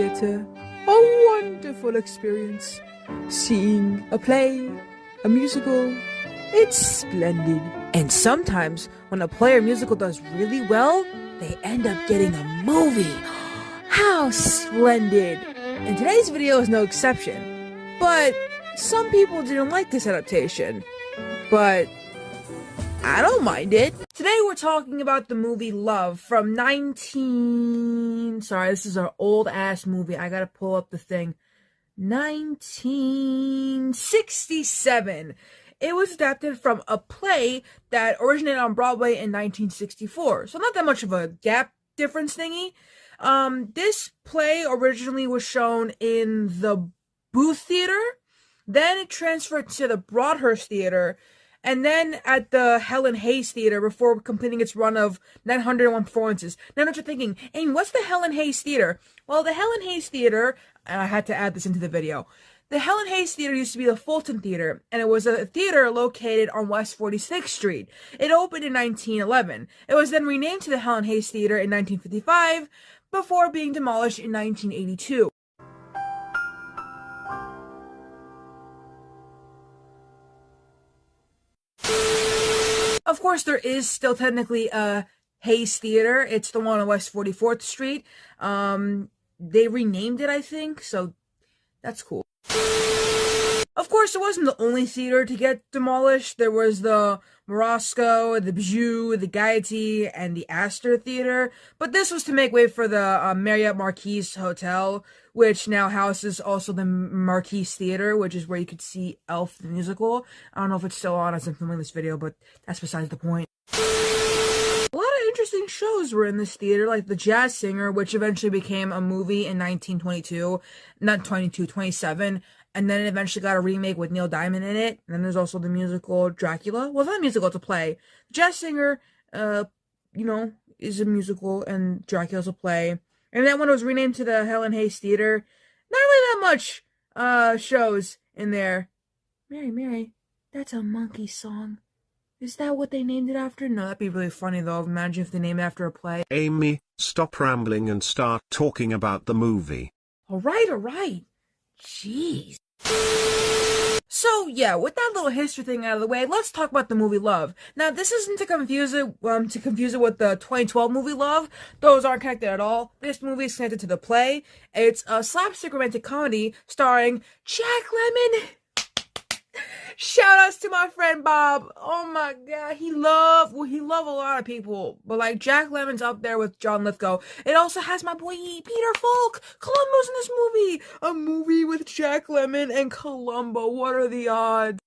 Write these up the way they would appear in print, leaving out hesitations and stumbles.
theatre. A wonderful experience. Seeing a play, a musical, it's splendid. And sometimes, when a play or musical does really well, they end up getting a movie. How splendid! And today's video is no exception. But some people didn't like this adaptation. But I don't mind it. Today we're talking about the movie Love from Sorry, this is our old-ass movie. I gotta pull up the thing. 1967. It was adapted from a play that originated on Broadway in 1964. So not that much of a gap difference thingy. This play originally was shown in the Booth Theater. Then it transferred to the Broadhurst Theater. And then at the Helen Hayes Theater before completing its run of 901 performances. Now, what you're thinking, Amy, what's the Helen Hayes Theater? Well, the Helen Hayes Theater, and I had to add this into the video. The Helen Hayes Theater used to be the Fulton Theater, and it was a theater located on West 46th Street. It opened in 1911. It was then renamed to the Helen Hayes Theater in 1955 before being demolished in 1982. Of course, there is still technically a Hayes Theater. It's the one on West 44th Street. They renamed it, I think, so that's cool. Of course, it wasn't the only theater to get demolished. There was the Morosco, the Bijou, the Gaiety, and the Astor Theater. But this was to make way for the Marriott Marquis Hotel, which now houses also the Marquis Theater, which is where you could see Elf the musical. I don't know if it's still on as I'm filming this video, but that's besides the point. A lot of interesting shows were in this theater, like The Jazz Singer, which eventually became a movie in 1922, not 22, 27, and then it eventually got a remake with Neil Diamond in it. And then there's also the musical Dracula. Well, it's not a musical, it's a play. The Jazz Singer, is a musical, and Dracula's a play. And that one was renamed to the Helen Hayes Theater. Not really that much shows in there. Mary, that's a monkey song. Is that what they named it after? No, that'd be really funny though. Imagine if they named it after a play. Amy, stop rambling and start talking about the movie. Alright. Jeez. So yeah, with that little history thing out of the way, let's talk about the movie Love. Now, this isn't to confuse it with the 2012 movie Love. Those aren't connected at all. This movie is connected to the play. It's a slapstick romantic comedy starring Jack Lemmon. Shout outs to my friend Bob. Oh my god, he loved a lot of people, but like Jack Lemmon's up there with John Lithgow. It also has my boy Peter Falk. Columbo's in this movie. A movie with Jack Lemmon and Columbo. What are the odds?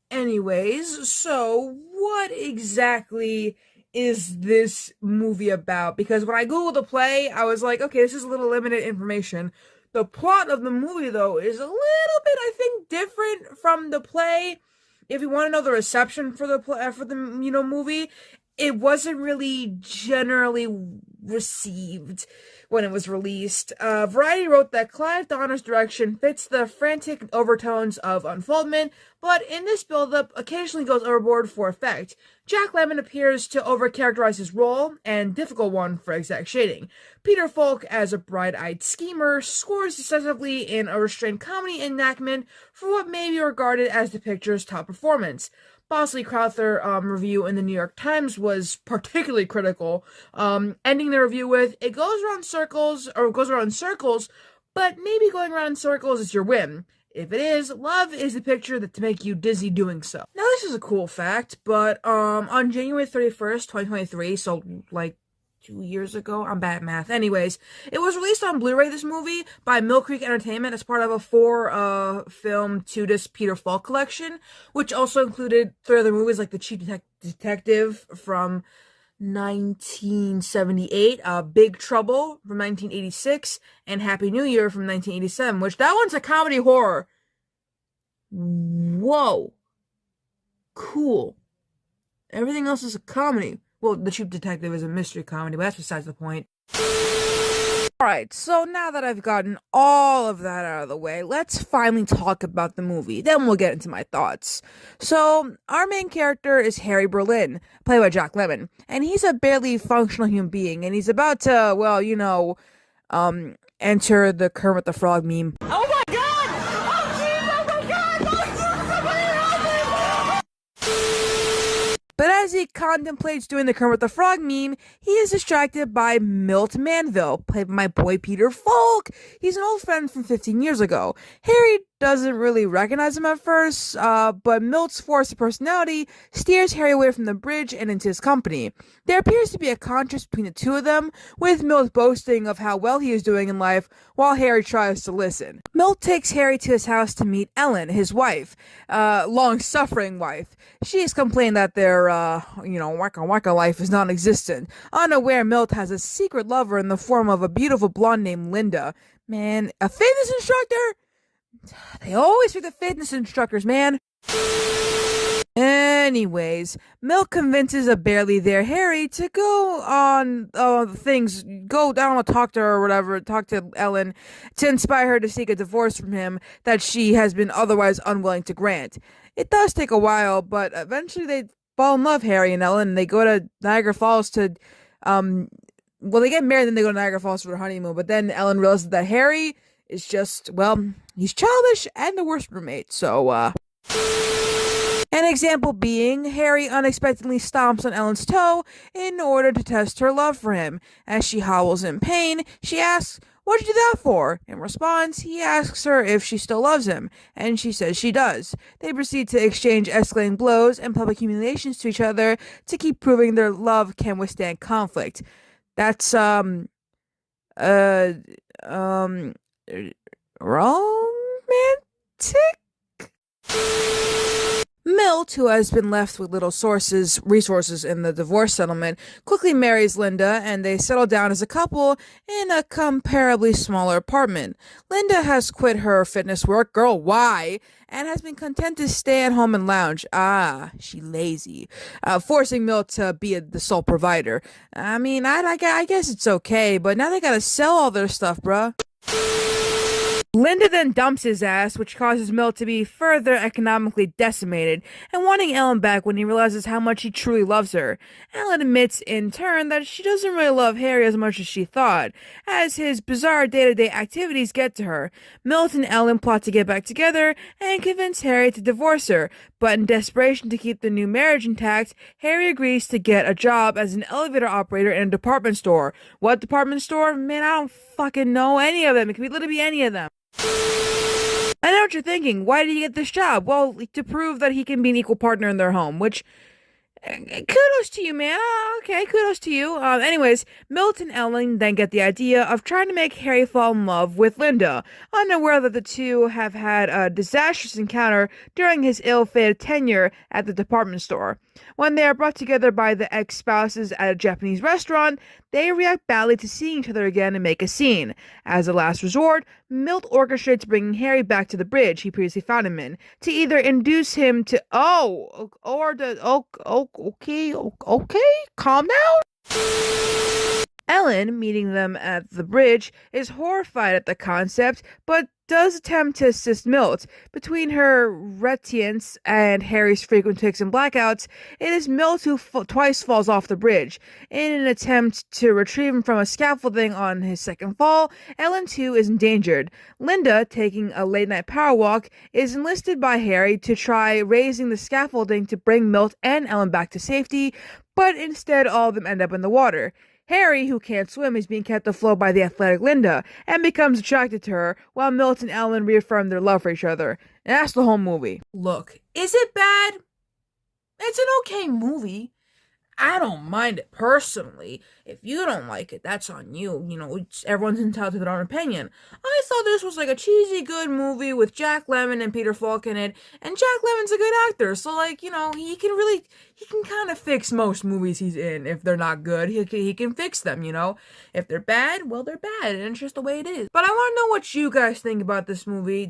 Anyways, so what exactly is this movie about? Because when I googled the play, I was like, okay, this is a little limited information. The plot of the movie, though, is a little bit, I think, different from the play. If you want to know the reception for the movie, it wasn't really generally received when it was released. Variety wrote that Clive Donner's direction fits the frantic overtones of Unfoldment, but in this build-up, occasionally goes overboard for effect. Jack Lemmon appears to overcharacterize his role, and difficult one for exact shading. Peter Falk, as a bright-eyed schemer, scores decisively in a restrained comedy enactment for what may be regarded as the picture's top performance. Bosley Crowther review in the New York Times was particularly critical, ending the review with, "It goes around in circles, but maybe going around in circles is your whim. If it is, Love is the picture that to make you dizzy doing so." Now, this is a cool fact, but on January 31st, 2023, so like 2 years ago, I'm bad at math. Anyways, it was released on Blu-ray, this movie, by Mill Creek Entertainment as part of a 4-film 2-disc Peter Falk collection, which also included 3 other movies like The Chief Detective from 1978, Big Trouble from 1986, and Happy New Year from 1987, which that one's a comedy horror. Whoa. Cool. Everything else is a comedy. Well, The Chief Detective is a mystery comedy, but that's besides the point. Alright, so now that I've gotten all of that out of the way, let's finally talk about the movie. Then we'll get into my thoughts. So, our main character is Harry Berlin, played by Jack Lemmon, and he's a barely functional human being, and he's about to, well, enter the Kermit the Frog meme. Oh my god! Oh jeez! Oh my god! Oh, but as he contemplates doing the Kermit the Frog meme, he is distracted by Milt Manville, played by my boy Peter Falk. He's an old friend from 15 years ago. Harry doesn't really recognize him at first, but Milt's force of personality steers Harry away from the bridge and into his company. There appears to be a contrast between the two of them, with Milt boasting of how well he is doing in life, while Harry tries to listen. Milt takes Harry to his house to meet Ellen, his wife, long-suffering wife. She has complained that their, waka-waka life is non-existent. Unaware, Milt has a secret lover in the form of a beautiful blonde named Linda. Man, a fitness instructor? They always pick the fitness instructors, man. Anyways, Milt convinces a barely there Harry to go on go down to talk to her or whatever, talk to Ellen, to inspire her to seek a divorce from him that she has been otherwise unwilling to grant. It does take a while, but eventually they fall in love, Harry and Ellen, and they go to Niagara Falls to, they get married, then they go to Niagara Falls for their honeymoon, but then Ellen realizes that Harry is just, he's childish and the worst roommate, so, an example being, Harry unexpectedly stomps on Ellen's toe in order to test her love for him. As she howls in pain, she asks, "What'd you do that for?" In response, he asks her if she still loves him, and she says she does. They proceed to exchange escalating blows and public humiliations to each other to keep proving their love can withstand conflict. That's, romantic? Milt, who has been left with little resources in the divorce settlement, quickly marries Linda, and they settle down as a couple in a comparably smaller apartment. Linda has quit her fitness work, girl, why? And has been content to stay at home and lounge. She lazy. Forcing Milt to be the sole provider. I mean, I guess it's okay, but now they gotta sell all their stuff, bruh. Linda then dumps his ass, which causes Milt to be further economically decimated, and wanting Ellen back when he realizes how much he truly loves her. Ellen admits, in turn, that she doesn't really love Harry as much as she thought, as his bizarre day-to-day activities get to her. Milt and Ellen plot to get back together and convince Harry to divorce her, but in desperation to keep the new marriage intact, Harry agrees to get a job as an elevator operator in a department store. What department store? Man, I don't fucking know any of them. It could literally be any of them. I know what you're thinking. Why did he get this job? Well, to prove that he can be an equal partner in their home, which, kudos to you, man. Okay, kudos to you. Anyways, Milt and Ellen then get the idea of trying to make Harry fall in love with Linda, unaware that the two have had a disastrous encounter during his ill-fated tenure at the department store. When they are brought together by the ex-spouses at a Japanese restaurant, they react badly to seeing each other again and make a scene. As a last resort, Milt orchestrates bringing Harry back to the bridge he previously found him in, to either induce him to, okay, calm down. Ellen, meeting them at the bridge, is horrified at the concept, but does attempt to assist Milt. Between her reticence and Harry's frequent tics and blackouts, it is Milt who twice falls off the bridge. In an attempt to retrieve him from a scaffolding on his second fall, Ellen too is endangered. Linda, taking a late-night power walk, is enlisted by Harry to try raising the scaffolding to bring Milt and Ellen back to safety, but instead all of them end up in the water. Harry, who can't swim, is being kept afloat by the athletic Linda, and becomes attracted to her, while Milt and Ellen reaffirm their love for each other. And that's the whole movie. Look, is it bad? It's an okay movie. I don't mind it personally. If you don't like it, that's on you. Everyone's entitled to their own opinion. I thought this was like a cheesy good movie with Jack Lemmon and Peter Falk in it, and Jack Lemmon's a good actor, so he can kind of fix most movies he's in. If they're not good, he can fix them, If they're bad, well, they're bad, and it's just the way it is. But I want to know what you guys think about this movie.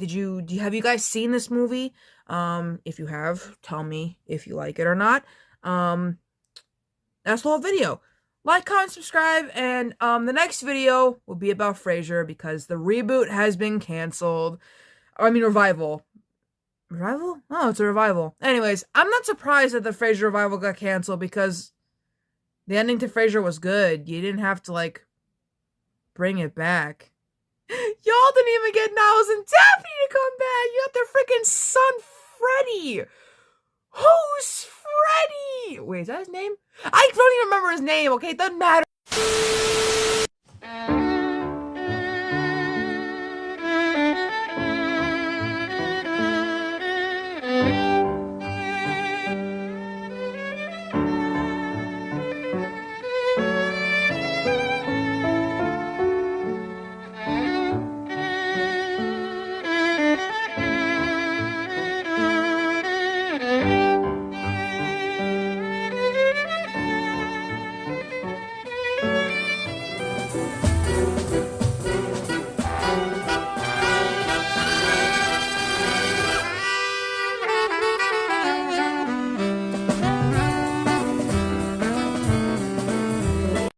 Have you guys seen this movie? If you have, tell me if you like it or not. That's the whole video. Like, comment, subscribe, and the next video will be about Frasier because the reboot has been canceled. I mean, revival. Revival? Oh, it's a revival. Anyways, I'm not surprised that the Frasier revival got canceled because the ending to Frasier was good. You didn't have to, like, bring it back. Y'all didn't even get Niles and Daphne to come back. You got their freaking son, Freddy. Who's Freddy? Wait, is that his name? I don't even remember his name, okay? It doesn't matter.